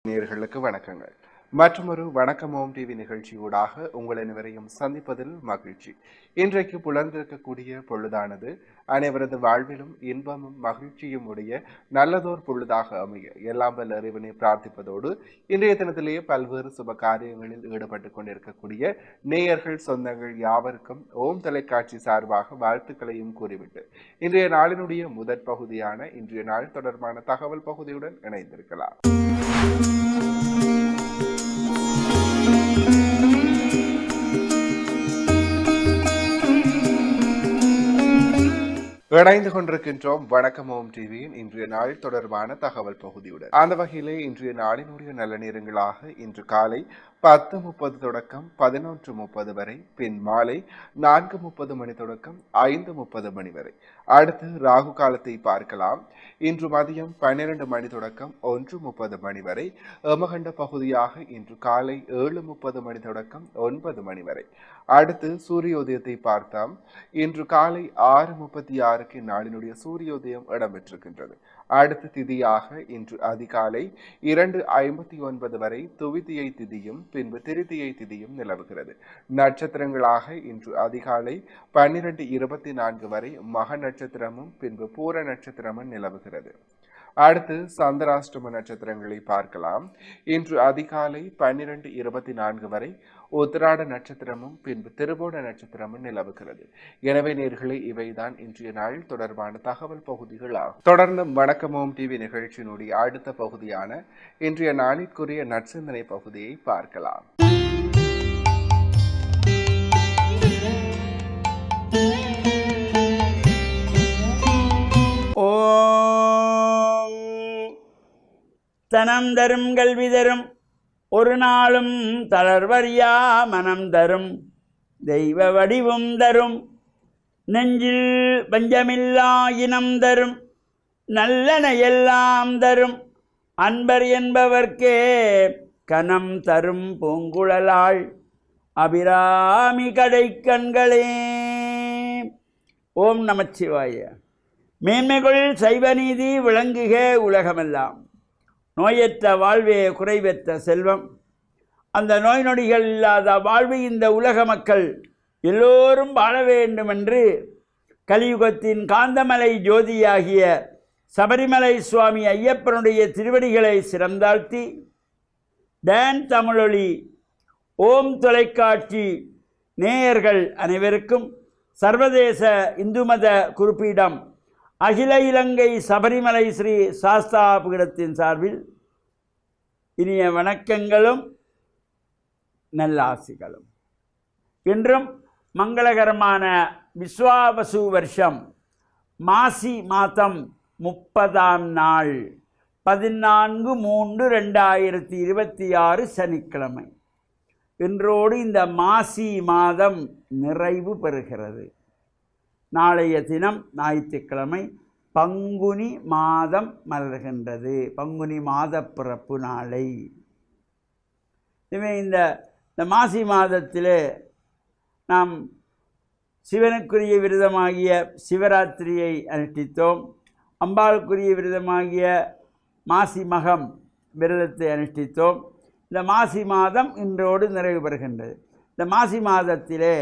நேயர்களுக்கு வணக்கங்கள். மற்றொரு வணக்கமோம் டிவி நிகழ்ச்சியூடாக உங்கள் அனைவரையும் சந்திப்பதில் மகிழ்ச்சி. இன்றைக்கு புலர்ந்திருக்கக்கூடிய பொழுதானது அனைவரது வாழ்விலும் இன்பமும் மகிழ்ச்சியும் உடைய நல்லதோர் பொழுதாக அமைய எல்லாம் வல்ல இறைவனை பிரார்த்திப்பதோடு இன்றைய தினத்திலேயே பல்வேறு சுப காரியங்களில் ஈடுபட்டுக் கொண்டிருக்கக்கூடிய நேயர்கள் சொந்தங்கள் யாவருக்கும் ஓம் தொலைக்காட்சி சார்பாக வாழ்த்துக்களையும் கூறிவிட்டு இன்றைய நாளினுடைய முதற் பகுதியான இன்றைய நாள் தொடர்பான தகவல் பகுதியுடன் இணைந்திருக்கலாம். இணைந்து கொண்டிருக்கின்றோம் வணக்கம் ஓம் டிவியின் இன்றைய நாள் தொடர்பான தகவல் பகுதியுடன். அந்த வகையிலே இன்றைய நாளினுடைய நல்ல நேரங்களாக இன்று காலை 10:30 தொடக்கம் 11:30 வரை, பின் மாலை 4:30 மணி தொடக்கம் 5:30 மணி வரை. அடுத்து ராகு காலத்தை பார்க்கலாம். இன்று மதியம் 12 மணி தொடக்கம் 1:30 மணி வரை. எமகண்ட பகுதியாக இன்று காலை 7:30 மணி தொடக்கம் 9 மணி வரை. அடுத்து சூரியோதயத்தை பார்த்தோம். இன்று காலை 6:36 நாளினுடைய சூரியோதயம் இடம்பெற்றிருக்கின்றது. அடுத்த திதியாக இன்று அதிகாலை 2:59 வரை துவிதியை திதியும் பின்பு திருதியை திதியும் நிலவுகிறது. நட்சத்திரங்களாக இன்று அதிகாலை 12:24 வரை மக நட்சத்திரமும் பின்பு பூர நட்சத்திரமும் நிலவுகிறது. அடுத்து சந்திராஷ்டம நட்சத்திரங்களை பார்க்கலாம். இன்று அதிகாலை 12:24 வரை உத்திராட நட்சத்திரமும் பின்பு திருவோண நட்சத்திரமும் நிலவுகிறது. எனவே நேயர்களே, இவைதான் இன்றைய நாள் தொடர்பான தகவல் பகுதிகள் ஆகும். தொடர்ந்து வணக்கமோம் டிவி நிகழ்ச்சியினுடைய அடுத்த பகுதியான இன்றைய நாளிற்குரிய நற்சிந்தனை பகுதியை பார்க்கலாம். தனம் தரும் கல்வி தரும் ஒரு நாளும் தளர்வறியா மனம் தரும் தெய்வ வடிவும் தரும் நெஞ்சில் பஞ்சமில்லா இனம் தரும் நல்லன எல்லாம் தரும் அன்பர் என்பவர்க்கே கனம் தரும் பூங்குழலாள் அபிராமி கடை கண்களே. ஓம் நமச்சிவாய. மேன்மைகள் சைவநீதி விளங்குக உலகமெல்லாம். நோயற்ற வாழ்வே குறைவற்ற செல்வம். அந்த நோய் நொடிகள் இல்லாத வாழ்வு இந்த உலக மக்கள் எல்லோரும் வாழ வேண்டும் என்று கலியுகத்தின் காந்தமலை ஜோதியாகிய சபரிமலை சுவாமி ஐயப்பனுடைய திருவடிகளை சிறந்தாழ்த்தி டான் தமிழொலி ஓம் தொலைக்காட்சி நேயர்கள் அனைவருக்கும் சர்வதேச இந்து மத குறிப்பீடம் அகில இலங்கை சபரிமலை ஸ்ரீ சாஸ்தா பீடத்தின் சார்பில் இனிய வணக்கங்களும் நல்லாசிகளும். இன்றும் மங்களகரமான விஸ்வாவசு வருஷம் மாசி மாதம் 30ஆம் நாள் 14/3/2026 சனிக்கிழமை. இன்றோடு இந்த மாசி மாதம் நிறைவு பெறுகிறது. நாளைய தினம் ஞாயிற்றுக்கிழமை பங்குனி மாதம் மலர்கின்றது. பங்குனி மாத பிறப்பு நாளை. இந்த மாசி மாதத்திலே நாம் சிவனுக்குரிய விரதமாகிய சிவராத்திரியை அனுஷ்டித்தோம். அம்பாளுக்குரிய விரதமாகிய மாசி மகம் விரதத்தை அனுஷ்டித்தோம். இந்த மாசி மாதம் இன்றோடு நிறைவு பெறுகின்றது. இந்த மாசி மாதத்திலே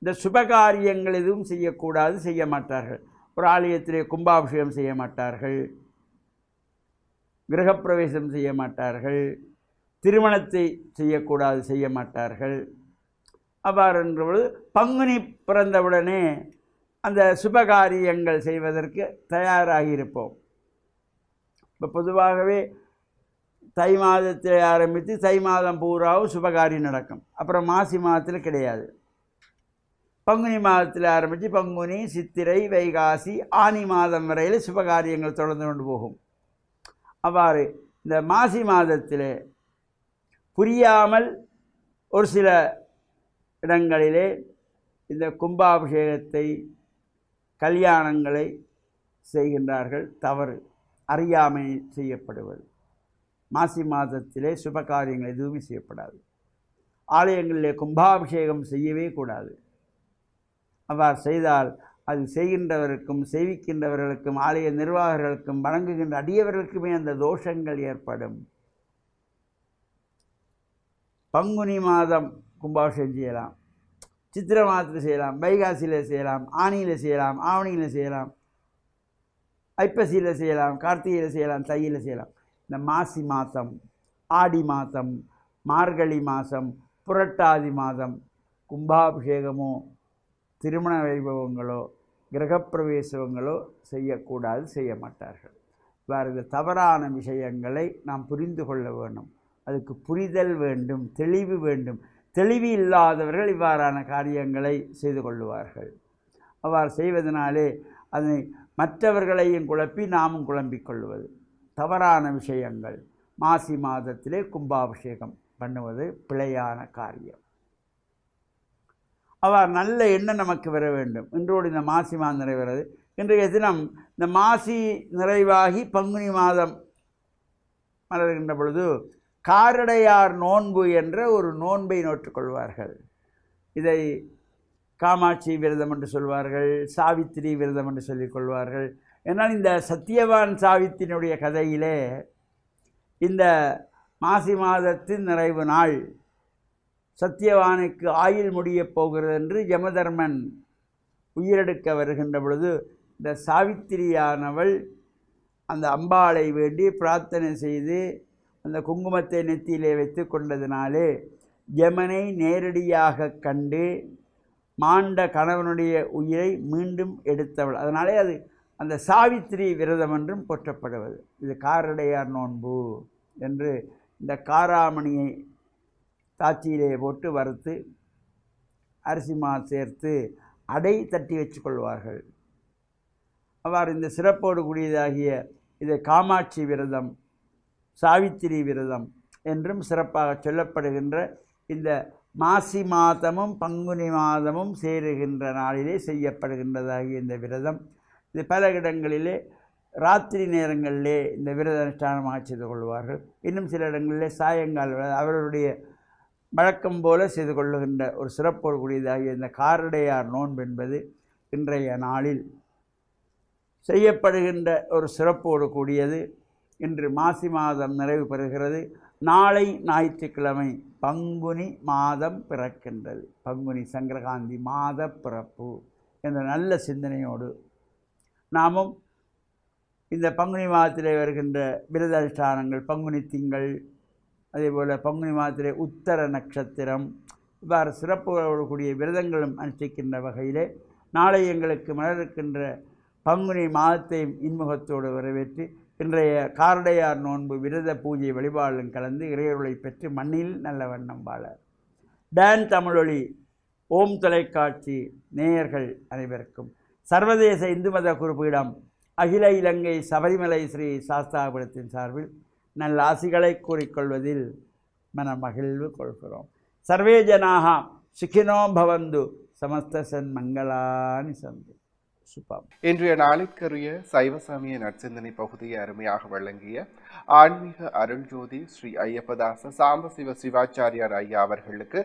இந்த சுபகாரியங்கள் எதுவும் செய்யக்கூடாது, செய்ய மாட்டார்கள். ஒரு ஆலயத்திலே கும்பாபிஷேகம் செய்ய மாட்டார்கள், கிரகப்பிரவேசம் செய்ய மாட்டார்கள், திருமணத்தை செய்யக்கூடாது, செய்ய மாட்டார்கள். அவ்வாறு என்றபொழுது பங்குனி பிறந்தவுடனே அந்த சுபகாரியங்கள் செய்வதற்கு தயாராகியிருப்போம். இப்போ பொதுவாகவே தை மாதத்தில் ஆரம்பித்து தை மாதம் பூராவும் சுபகாரியம் நடக்கும். அப்புறம் மாசி மாதத்தில் கிடையாது. பங்குனி மாதத்தில் ஆரம்பித்து பங்குனி, சித்திரை, வைகாசி, ஆனி மாதம் வரையில் சுபகாரியங்கள் தொடர்ந்து கொண்டு போகும். அவ்வாறு இந்த மாசி மாதத்தில் புரியாமல் ஒரு சில இடங்களிலே இந்த கும்பாபிஷேகத்தை கல்யாணங்களை செய்கின்றார்கள். தவறு, அறியாமை செய்யப்படுவது. மாசி மாதத்திலே சுபகாரியங்கள் எதுவுமே செய்யப்படாது. ஆலயங்களிலே கும்பாபிஷேகம் செய்யவே கூடாது. அவ்வாறு செய்தால் அது செய்கின்றவருக்கும் செய்விக்கின்றவர்களுக்கும் ஆலய நிர்வாகர்களுக்கும் வணங்குகின்ற அடியவர்களுக்குமே அந்த தோஷங்கள் ஏற்படும். பங்குனி மாதம் கும்பாபிஷேகம் செய்யலாம், சித்திரை மாதத்தில் செய்யலாம், வைகாசியில் செய்யலாம், ஆனியில் செய்யலாம், ஆவணியில் செய்யலாம், ஐப்பசியில் செய்யலாம், கார்த்திகையில் செய்யலாம், தையில் செய்யலாம். இந்த மாசி மாதம், ஆடி மாதம், மார்கழி மாதம், புரட்டாதி மாதம் கும்பாபிஷேகமோ திருமண வைபவங்களோ கிரகப்பிரவேசங்களோ செய்யக்கூடாது, செய்ய மாட்டார்கள். இவ்வாறு தவறான விஷயங்களை நாம் புரிந்து கொள்ள வேண்டும். அதுக்கு புரிதல் வேண்டும், தெளிவு வேண்டும். தெளிவு இல்லாதவர்கள் இவ்வாறான காரியங்களை செய்து கொள்ளுவார்கள். அவ்வாறு செய்வதனாலே அதை மற்றவர்களையும் குழப்பி நாமும் குழம்பிக் கொள்வது தவறான விஷயங்கள். மாசி மாதத்திலே கும்பாபிஷேகம் பண்ணுவது பிழையான காரியம். அவ்வாறு நல்ல எண்ணம் நமக்கு வர வேண்டும். இன்றோடு இந்த மாசி மாதம் நிறைவேறது. இன்றைய தினம் இந்த மாசி நிறைவாகி பங்குனி மாதம் மலர்கின்ற பொழுது காரடையார் நோன்பு என்ற ஒரு நோன்பை நோற்றுக்கொள்வார்கள். இதை காமாட்சி விரதம் என்று சொல்வார்கள், சாவித்திரி விரதம் என்று சொல்லிக்கொள்வார்கள். ஏன்னால் இந்த சத்தியவான் சாவித்திரியினுடைய கதையிலே இந்த மாசி மாதத்தின் நிறைவு நாள் சத்தியவானுக்கு ஆயுள் முடியப் போகிறது என்று யமதர்மன் உயிரெடுக்க வருகின்ற பொழுது இந்த சாவித்திரியானவள் அந்த அம்பாளை வேண்டி பிரார்த்தனை செய்து அந்த குங்குமத்தை நெத்தியிலே வைத்து கொண்டதினாலே யமனை நேரடியாக கண்டு மாண்ட கணவனுடைய உயிரை மீண்டும் எடுத்தவள். அதனாலே அது அந்த சாவித்திரி விரதம் என்றும் போற்றப்படுவது. இது காரடையார் நோன்பு என்று இந்த காராமணியை தாச்சியிலே போட்டு வறுத்து அரிசி மா சேர்த்து அடை தட்டி வச்சு கொள்வார்கள். அவ்வாறு இந்த சிறப்போடு கூடியதாகிய இதை காமாட்சி விரதம், சாவித்திரி விரதம் என்றும் சிறப்பாக சொல்லப்படுகின்ற இந்த மாசி மாதமும் பங்குனி மாதமும் சேருகின்ற நாளிலே செய்யப்படுகின்றதாகிய இந்த விரதம் இது பல இடங்களிலே ராத்திரி நேரங்களிலே இந்த விரத அனுஷ்டானமாக செய்து கொள்வார்கள். இன்னும் சில இடங்களிலே சாயங்கால அவர்களுடைய வழக்கம் போல செய்து கொள்ளுகின்ற ஒரு சிறப்போடு கூடியதாகிய இந்த காரடையார் நோன்பு என்பது இன்றைய நாளில் செய்யப்படுகின்ற ஒரு சிறப்போடு கூடியது. இன்று மாசி மாதம் நிறைவு பெறுகிறது. நாளை ஞாயிற்றுக்கிழமை பங்குனி மாதம் பிறக்கின்றது. பங்குனி சங்கரகாந்தி மாத பிறப்பு என்ற நல்ல சிந்தனையோடு நாமும் இந்த பங்குனி மாதத்திலே வருகின்ற விரத அனுஷ்டானங்கள், பங்குனி திங்கள், அதேபோல் பங்குனி மாதத்திலே உத்தர நட்சத்திரம், இவ்வாறு சிறப்புகளோடு கூடிய விரதங்களும் அனுஷ்டிக்கின்ற வகையிலே நாளை எங்களுக்கு மலர்க்கின்ற பங்குனி மாதத்தையும் இன்முகத்தோடு வரவேற்று இன்றைய காரடையார் நோன்பு விரத பூஜை வழிபாடும் கலந்து இறையருளை பெற்று மண்ணில் நல்ல வண்ணம் வாழ டான் தமிழொலி ஓம் தொலைக்காட்சி நேயர்கள் அனைவருக்கும் சர்வதேச இந்து மத குறிப்பீடம் அகில இலங்கை சபரிமலை ஸ்ரீ சாஸ்தாபுரத்தின் சார்பில் நல்ல ஆசிகளை கூறிக்கொள்வதில் மனமகிழ்வு கொள்கிறோம். சர்வே ஜனாக சுகினோ பவந்து சமஸ்த சன்மங்களானி சந்து. சுபம். இன்றைய நாளிற்கரிய சைவ சமய நற்சிந்தனை பகுதியை அருமையாக வழங்கிய ஆன்மீக அருள்ஜோதி ஸ்ரீ ஐயப்பதாச சாம்பசிவ சிவாச்சாரியார் ஐயா அவர்களுக்கு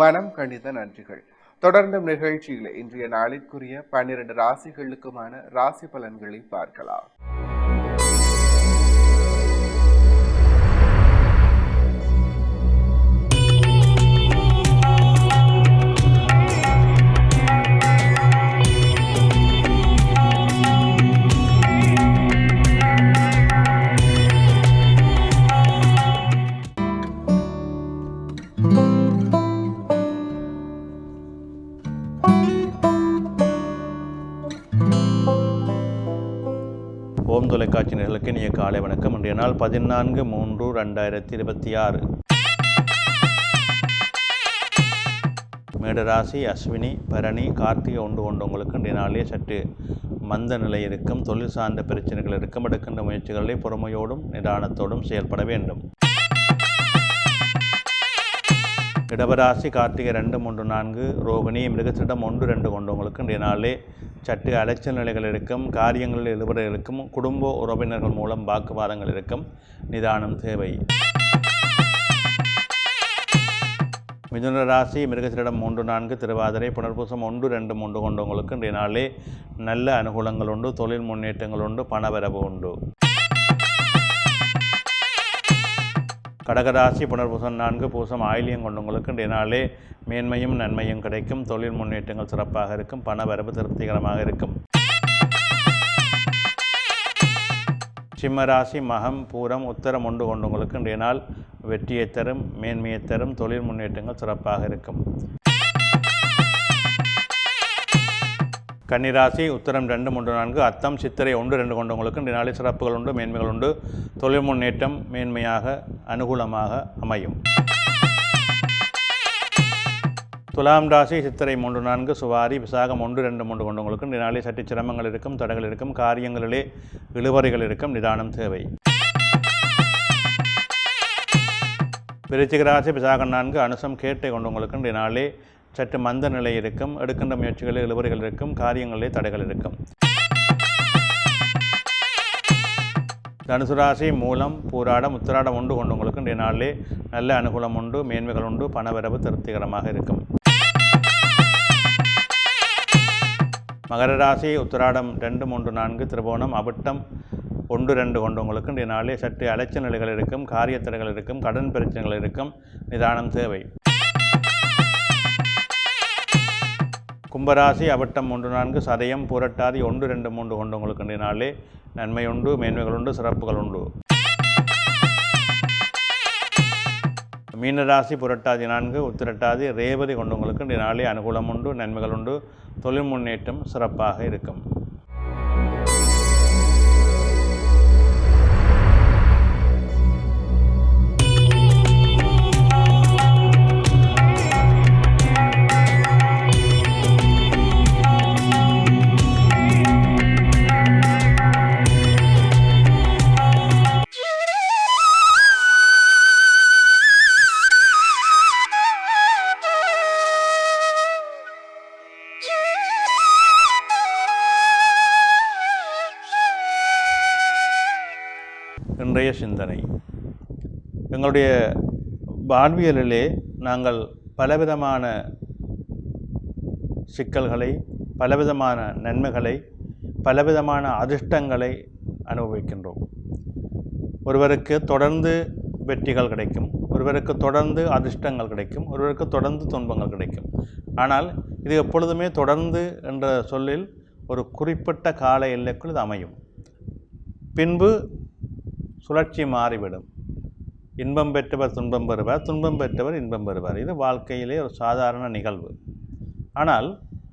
மனம் கணித நன்றிகள். தொடர்ந்தும் நிகழ்ச்சியில் இன்றைய நாளிற்குரிய 12 ராசிகளுக்குமான ராசி பலன்களை பார்க்கலாம். ஓம் தொலைக்காட்சி நேயர்களுக்கு இனிய காலை வணக்கம். இன்றைய நாள் 14/3/2026. மேடராசி, அஸ்வினி, பரணி, கார்த்திகை கொண்டவங்களுக்கு இன்றைய நாளே சற்று மந்த நிலை இருக்கும். தொழில் சார்ந்த பிரச்சனைகள் இருக்கும். எடுக்கின்ற முயற்சிகளை பொறுமையோடும் நிதானத்தோடும் செயல்பட வேண்டும். இடவராசி, கார்த்திகை 2, 3, 4, ரோகிணி, மிருகசிடம் 1, 2 கொண்டவங்களுக்கு இன்றைய நாளே சற்று அலைச்சல் நிலைகள் இருக்கும். காரியங்களில் ஈடுபட இருக்கும். குடும்ப உறவினர்கள் மூலம் வாக்குவாதங்கள் இருக்கும். நிதானம் தேவை. மிதுன ராசி, மிருகசிடம் 3, 4, திருவாதிரை, புனர்பூசம் 1, 2, 3 கொண்டவங்களுக்கு இன்றைய நாளே நல்ல அனுகூலங்கள் உண்டு. தொழில் முன்னேற்றங்கள் உண்டு. பணவரவு உண்டு. கடகராசி புனர்பூசம் 4 பூசம் ஆயிலியம் கொண்டவங்களுக்கு இன்றைய நாளே மேன்மையும் நன்மையும் கிடைக்கும். தொழில் முன்னேற்றங்கள் சிறப்பாக இருக்கும். பண வரவு திருப்திகரமாக இருக்கும். சிம்மராசி மகம் பூரம் உத்தரம் ஒன்று கொண்டவங்களுக்கு இன்றைய நாள் வெற்றியை தரும், மேன்மையை தரும். தொழில் முன்னேற்றங்கள் சிறப்பாக இருக்கும். கன்னிராசி உத்தரம் 2, 3, 4 அத்தம் சித்திரை 1, 2 கொண்டவங்களுக்கு இன்றைய நாளில் சிறப்புகள் உண்டு, மேன்மைகள் உண்டு. தொழில் முன்னேற்றம் மேன்மையாக அனுகூலமாக அமையும். துலாம் ராசி சித்திரை 3, 4 சுவாரி விசாகம் 1, 2, 3 கொண்டவங்களுக்கு இன்றைய நாளில் சற்று சிரமங்கள் இருக்கும், தடைகள் இருக்கும், காரியங்களிலே இழுபறிகள் இருக்கும், நிதானம் தேவை. விருச்சிக ராசி விசாகம் 4 அனுசம் கேட்டை கொண்டவங்களுக்கு இன்றைய நாளே சற்று மந்த நிலை இருக்கும், எடுக்கின்ற முயற்சிகளில் இழுபறிகள் இருக்கும், காரியங்களிலே தடைகள் இருக்கும். தனுசு ராசி மூலம் பூராடம் உத்திராடம் 1 கொண்டவங்களுக்கு இன்றைய நாளிலே நல்ல அனுகூலம் உண்டு, மேன்மைகள் உண்டு, பணவரவு திருப்திகரமாக இருக்கும். மகர ராசி உத்திராடம் 2, 3, 4 திருவோணம் அவிட்டம் 1, 2 கொண்டவங்களுக்கு இன்றைய நாளிலே சற்று அலைச்ச நிலைகள் இருக்கும், காரிய தடைகள் இருக்கும், கடன் பிரச்சனைகள் இருக்கும், நிதானம் தேவை. கும்பராசி அவிட்டம் 3, 4 சதயம் பூரட்டாதி 1, 2, 3 கொண்டவங்களுக்கு இன்றைய நாளிலே நன்மை உண்டு, மேன்மைகள் உண்டு, சிறப்புகள் உண்டு. மீனராசி புரட்டாதி 4 உத்திரட்டாதி ரேவதி கொண்டவங்களுக்கு இன்றைய நாளிலே அனுகூலம் உண்டு, நன்மைகள் உண்டு, தொழில் முன்னேற்றம் சிறப்பாக இருக்கும். இன்றைய சிந்தனை. எங்களுடைய வாழ்வியலிலே நாங்கள் பலவிதமான சிக்கல்களை, பலவிதமான நன்மைகளை, பலவிதமான அதிர்ஷ்டங்களை அனுபவிக்கின்றோம். ஒருவருக்கு தொடர்ந்து வெற்றிகள் கிடைக்கும், ஒருவருக்கு தொடர்ந்து அதிர்ஷ்டங்கள் கிடைக்கும், ஒருவருக்கு தொடர்ந்து துன்பங்கள் கிடைக்கும். ஆனால் இது எப்பொழுதுமே தொடர்ந்து என்ற சொல்லில் ஒரு குறிப்பிட்ட கால எல்லைக்குள் இது அமையும். பின்பு சுழற்சி மாறிவிடும். இன்பம் பெற்றவர் துன்பம் பெறுவார், துன்பம் பெற்றவர் இன்பம் பெறுவார். இது வாழ்க்கையிலே ஒரு சாதாரண நிகழ்வு. ஆனால்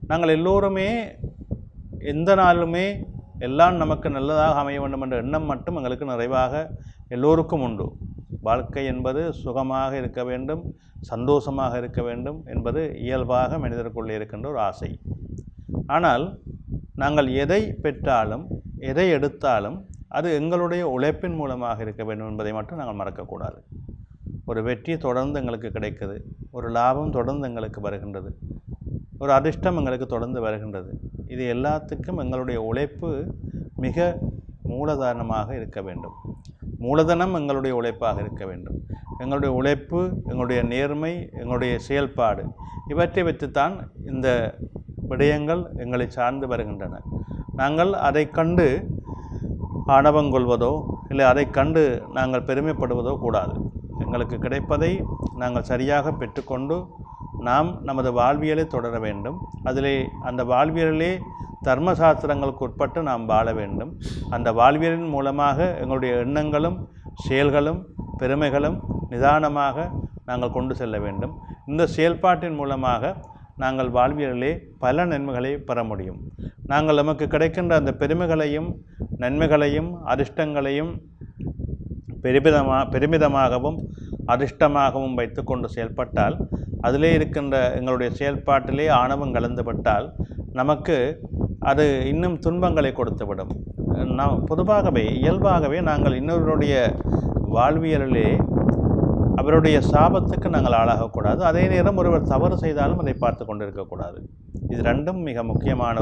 நாங்கள் எல்லோருமே எந்த நாளுமே எல்லாம் நமக்கு நல்லதாக அமைய வேண்டும் என்ற எண்ணம் மட்டும் எங்களுக்கு நிறைவாக எல்லோருக்கும் உண்டு. வாழ்க்கை என்பது சுகமாக இருக்க வேண்டும், சந்தோஷமாக இருக்க வேண்டும் என்பது இயல்பாக மனிதருக்குள்ளே இருக்கின்ற ஒரு ஆசை. ஆனால் நாங்கள் எதை பெற்றாலும் எதை எடுத்தாலும் அது எங்களுடைய உழைப்பின் மூலமாக இருக்க வேண்டும் என்பதை மட்டும் நாங்கள் மறக்கக்கூடாது. ஒரு வெற்றி தொடர்ந்து எங்களுக்கு கிடைக்குது, ஒரு லாபம் தொடர்ந்து எங்களுக்கு வருகின்றது, ஒரு அதிர்ஷ்டம் எங்களுக்கு தொடர்ந்து வருகின்றது. இது எல்லாத்துக்கும் எங்களுடைய உழைப்பு மிக மூலதனமாக இருக்க வேண்டும். மூலதனம் எங்களுடைய உழைப்பாக இருக்க வேண்டும். எங்களுடைய உழைப்பு, எங்களுடைய நேர்மை, எங்களுடைய செயல்பாடு இவற்றை வைத்துத்தான் இந்த விடயங்கள் எங்களை சார்ந்து வருகின்றன. நாங்கள் அதை கண்டு ஆணவங்கொள்வதோ இல்லை அதை கண்டு நாங்கள் பெருமைப்படுவதோ கூடாது. எங்களுக்கு கிடைப்பதை நாங்கள் சரியாக பெற்றுக்கொண்டு நாம் நமது வாழ்வியலை தொடர வேண்டும். அதிலே அந்த வாழ்வியலிலே தர்மசாஸ்திரங்களுக்கு உட்பட்டு நாம் வாழ வேண்டும். அந்த வாழ்வியலின் மூலமாக எங்களுடைய எண்ணங்களும் செயல்களும் பெருமைகளும் நிதானமாக நாங்கள் கொண்டு செல்ல வேண்டும். இந்த செயல்பாட்டின் மூலமாக நாங்கள் வாழ்வியலிலே பல நன்மைகளை பெற முடியும். நாங்கள் நமக்கு கிடைக்கின்ற அந்த பெருமைகளையும் நன்மைகளையும் அதிர்ஷ்டங்களையும் பெருமிதமாகவும் அதிர்ஷ்டமாகவும் வைத்து கொண்டு செயல்பட்டால், அதிலே இருக்கின்ற எங்களுடைய செயல்பாட்டிலே ஆணவம் கலந்துவிட்டால் நமக்கு அது இன்னும் துன்பங்களை கொடுத்துவிடும். பொதுவாகவே இயல்பாகவே நாங்கள் இன்னொருடைய வாழ்வியலிலே அவருடைய சாபத்துக்கு நாங்கள் ஆளாகக்கூடாது. அதே நேரம் ஒருவர் தவறு செய்தாலும் அதை பார்த்து கொண்டு இருக்கக்கூடாது. இது ரெண்டும் மிக முக்கியமான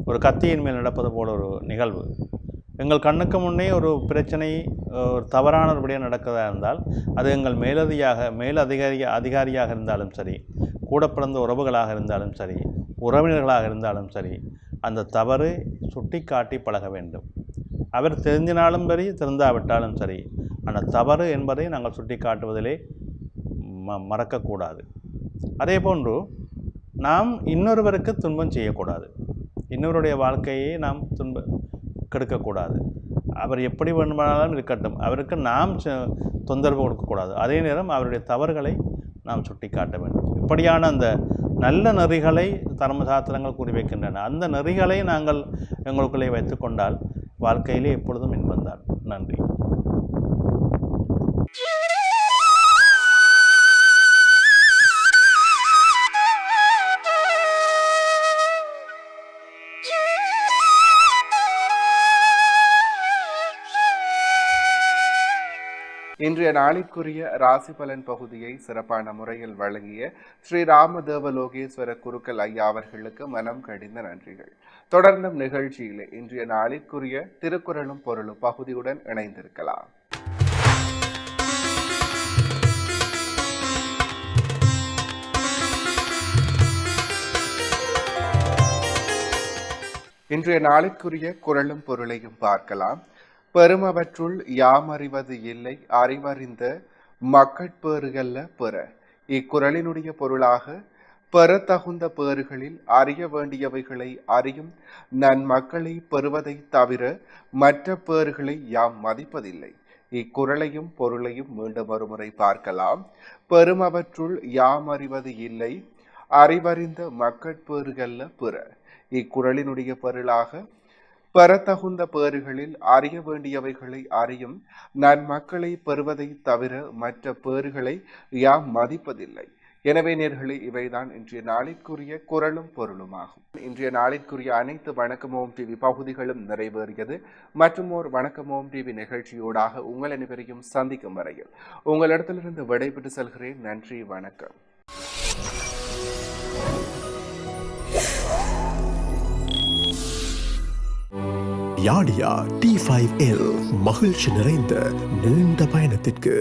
ஒரு கத்தியின் மேல் நடப்பது போல ஒரு நிகழ்வு. எங்கள் கண்ணுக்கு முன்னே ஒரு பிரச்சனை, ஒரு தவறானபடியாக நடக்கிறதா இருந்தால் அது எங்கள் அதிகாரியாக இருந்தாலும் சரி, கூட பிறந்த உறவுகளாக இருந்தாலும் சரி, உறவினர்களாக இருந்தாலும் சரி, அந்த தவறு சுட்டி காட்டி பழக வேண்டும். அவர் தெரிஞ்சினாலும் சரி, தெரிந்தாவிட்டாலும் சரி, அந்த தவறு என்பதை நாங்கள் சுட்டி காட்டுவதிலே மறக்கக்கூடாது. அதே போன்று நாம் இன்னொருவருக்கு துன்பம் செய்யக்கூடாது. இன்னொருடைய வாழ்க்கையை நாம் கெடுக்கக்கூடாது. அவர் எப்படி வேண்டுமானாலும் இருக்கட்டும், அவருக்கு நாம் தொந்தரவு கொடுக்கக்கூடாது. அதே நேரம் அவருடைய தவறுகளை நாம் சுட்டி காட்ட வேண்டும். இப்படியான அந்த நல்ல நெறிகளை தர்மசாஸ்திரங்கள் கூறி வைக்கின்றன. அந்த நெறிகளை நாங்கள் எங்களுக்குள்ளே வைத்துக்கொண்டால் வாழ்க்கையிலே எப்பொழுதும் இன்பம்தான். நன்றி. இன்றைய நாளிற்குரிய ராசி பலன் பகுதியை சிறப்பான முறையில் வழங்கிய ஸ்ரீ ராமதேவலோகேஸ்வர குருக்கள் ஐயா அவர்களுக்கு மனம் கடிந்த நன்றிகள். தொடர்ந்தும் நிகழ்ச்சியிலே இன்றைய நாளிற்குரிய திருக்குறளும் பொருளும் பகுதியுடன் இணைந்திருக்கலாம். இன்றைய நாளிற்குரிய குறளும் பொருளையும் பார்க்கலாம். பெருமவற்றுள் யாமறிவது இல்லை, அறிவறிந்த மக்கட்பேறுகள்ல பெற. இக்குறளினுடைய பொருளாக, பெறத்தகுந்த பேறுகளில் அறிய வேண்டியவைகளை அறியும் நன்மக்களை பெறுவதை தவிர மற்ற பேறுகளை யாம் மதிப்பதில்லை. இக்குறளையும் பொருளையும் மீண்டும் ஒருமுறை பார்க்கலாம். பெருமவற்றுள் யாமறிவது இல்லை, அறிவறிந்த மக்கட்பேறுகள்ல பெற. இக்குறளினுடைய பொருளாக, பெறத்தகுந்த பேறுகளில் அறிய வேண்டியவைகளை அறியும் நன்மக்களை பெறுவதை தவிர மற்ற பேறுகளை யாம் மதிப்பதில்லை. எனவே நேர்களே, இவைதான் இன்றைய நாளிற்குரிய குறளும் பொருளுமாகும். இன்றைய நாளிற்குரிய அனைத்து வணக்கம் ஓம் டிவி பகுதிகளும் நிறைவேறியது. மற்றும் ஒரு வணக்கம் ஓம் டிவி நிகழ்ச்சியோடாக உங்கள் அனைவரையும் சந்திக்கும் வரையில் உங்களிடத்திலிருந்து விடைபெற்று செல்கிறேன். நன்றி, வணக்கம். யாடியா T5L மகிழ்ச்சி நிறைந்த நீண்ட பயணத்திற்கு